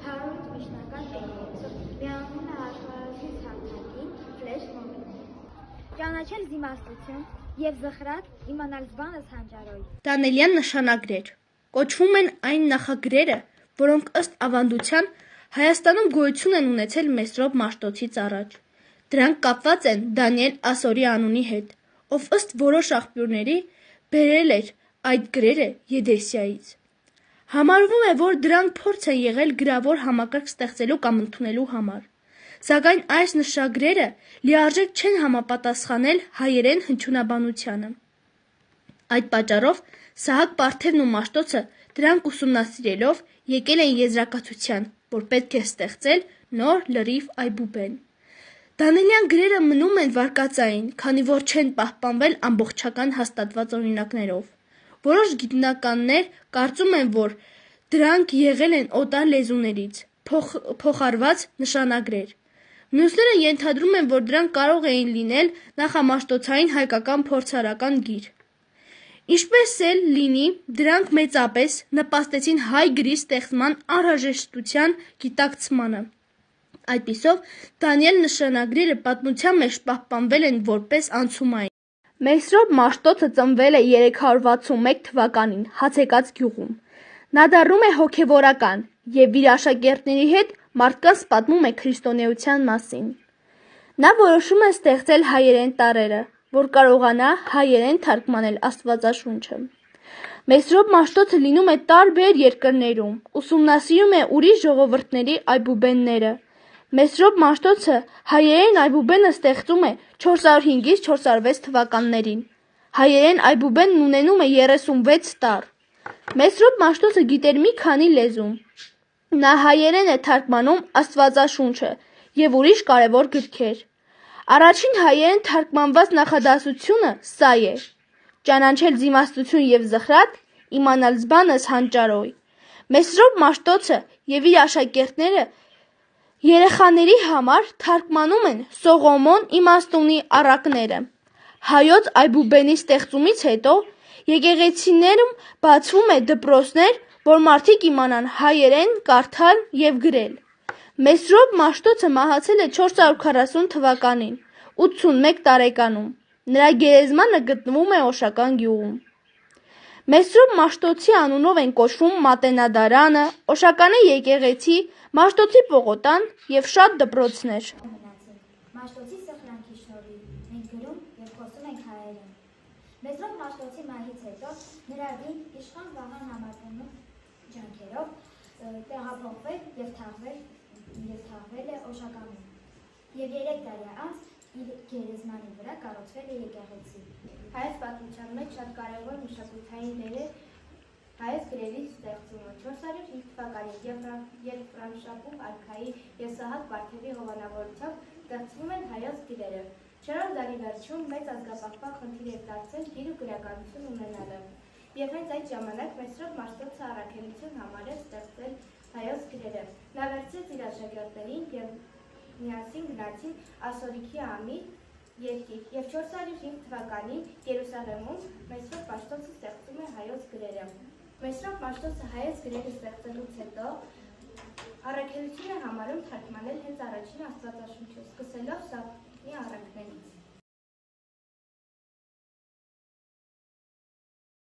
Հարույց միջնական տեքստը միանում է աշխարհի ցանկակին ֆլեշ մոբին։ Ճանաչել զիմաստություն եւ զխրատ իմանալ զբանս հանճարոյ։ Դանելյան նշանագրեր կոչվում են այն նախագրերը, որոնք ըստ ավանդության Հայաստանում գոյություն են ունեցել Մեսրոպ Մաշտոցից առաջ։ Դրանք կապված են Դանիել Ասորի անունի հետ, ով ըստ որոշ աղբյուրների բերել էր այդ գրերը Եդեսիայից։ Համարվում է, որ դրանք փորձ են եղել գրավոր համակարգ ստեղծելու կամ ընդունելու համար, սակայն այս նշագրերը լիարժեք չեն համապատասխանել հայերեն հնչյունաբանությանը։ Այդ պատճառով Սահակ Պարթևն ու Մաշտոցը դրանք ուսումնասիրելով եկել են եզրակացության, որ պետք է ստեղծել նոր լրիվ այբուբեն։ Դանելյան գրերը մնում են վարկածային, քանի որ չեն պահպանվել ամբողջական հաստատված օրինակներով։ Որոշ գիտնականներ կարծում են, որ դրանք եղել են օտար լեզուներից փոխարված նշանագրեր։ Մյուսները ենթադրում են, որ դրանք կարող էին լինել նախամաշտոցային հայկական փորձարարական գիր։ Ինչպես էլ լինի, դրանք մեծապես նպաստեցին հայ գրի ստեղծման անհրաժեշտության գիտակցմանը։ Այդպիսով Դանիել նշանագրերը պատմության մեջ պահպանվել են որպես անցումային։ Մեսրոպ Մաշտոցը ծնվել է 361 թվականին Հացեկաց գյուղում։ Նա դառնում է հոգևորական և իր աշակերտների հետ մարդկանց պատմում է քրիստոնեության մասին։ Նա որոշում է ստեղծել հայերեն տառերը, որ կարողանա հայերեն թարգմանել Աստվածաշունչը։ Մեսրոպ Մաշտոցը լինում է տարբեր երկրներում, ուսումնասիրում է ուրիշ ժողովուրդների այբուբենները։ Մեսրոպ Մաշտոցը հայերեն այբուբենը ստեղծում է 405-ից 406 թվականներին։ Հայերեն այբուբենն ունենում է 36 տառ։ Մեսրոպ Մաշտոցը գիտեր մի քանի լեզու։ Նա հայերեն է թարգմանում Աստվածաշունչը և ուրիշ կարևոր գրքեր։ Առաջին հայերեն թարգմանված նախադասությունը սա է. «Ճանաչել զիմաստություն և զխրատ, իմանալ զբանս հանճարոյ»։ Մեսրոպ Մաշտոցը և իր աշակերտները երեխաների համար թարգմանում են Սողոմոն իմաստունի առակները։ Հայոց այբուբենի ստեղծումից հետո եկեղեցիներում բացվում է դպրոցներ, որ մարդիկ իմանան հայերեն կարդալ և գրել։ Մեսրոպ Մաշտոցը մահացել է 440 թվականին, 81 տարեկանում։ Նրա գերեզմանը գտնվում է Օշական գյուղում։ Մեսրոպ Մաշտոցի անունով են կոչվում Մատենադարանը, Օշականի եկեղեցի, Մաշտոցի պողոտան և շատ դպրոցներ։ Մաշտոցի սխրանքի շնորհիվ մենք գրում և խոսում ենք հայերեն։ Մեսրոպ Մաշտոցի մահից հետո նրա դին իշխան Վահան Համատոնու ջանքերով տեղափոխվել և թաղվել է Օշականում։ Եվ 3 տարի անց իր գերեզմանի վրա կառուցվել է եկեղեցի։ Հայոց պատմության մեջ շատ կարևոր մշակութային դեր է հայոց գրերի ստեղծումը։ 405 թվականին երբ Ֆրանշապուհ արքայի և Սահակ Պարթևի հովանավորությամբ ստեղծվում են հայոց գրերը։ 4-րդ դարի վերջում մեծ ազգապահպան խնդիր էր դարձել գիր ու գրականություն ունենալը։ Եվ հենց այդ ժամանակ Մեսրոպ Մաշտոցը առաքելություն համարեց ստեղծել հայոց գրերը։ Նա վերցրեց իր աշակերտներին և միասին գնացին Ասորիքի ամիր երկիր և 405 թվականին Երուսաղեմում Մեսրոպ Մաշտոցը ստեղծում է հայոց գրերը։ Մեսրոպ Մաշտոցը հայոց գրերը ստեղծելուց հետո առաքելություն է համարում թարգմանել հենց առաջին Աստվածաշունչը, սկսելով Սաղմոնի առակներից։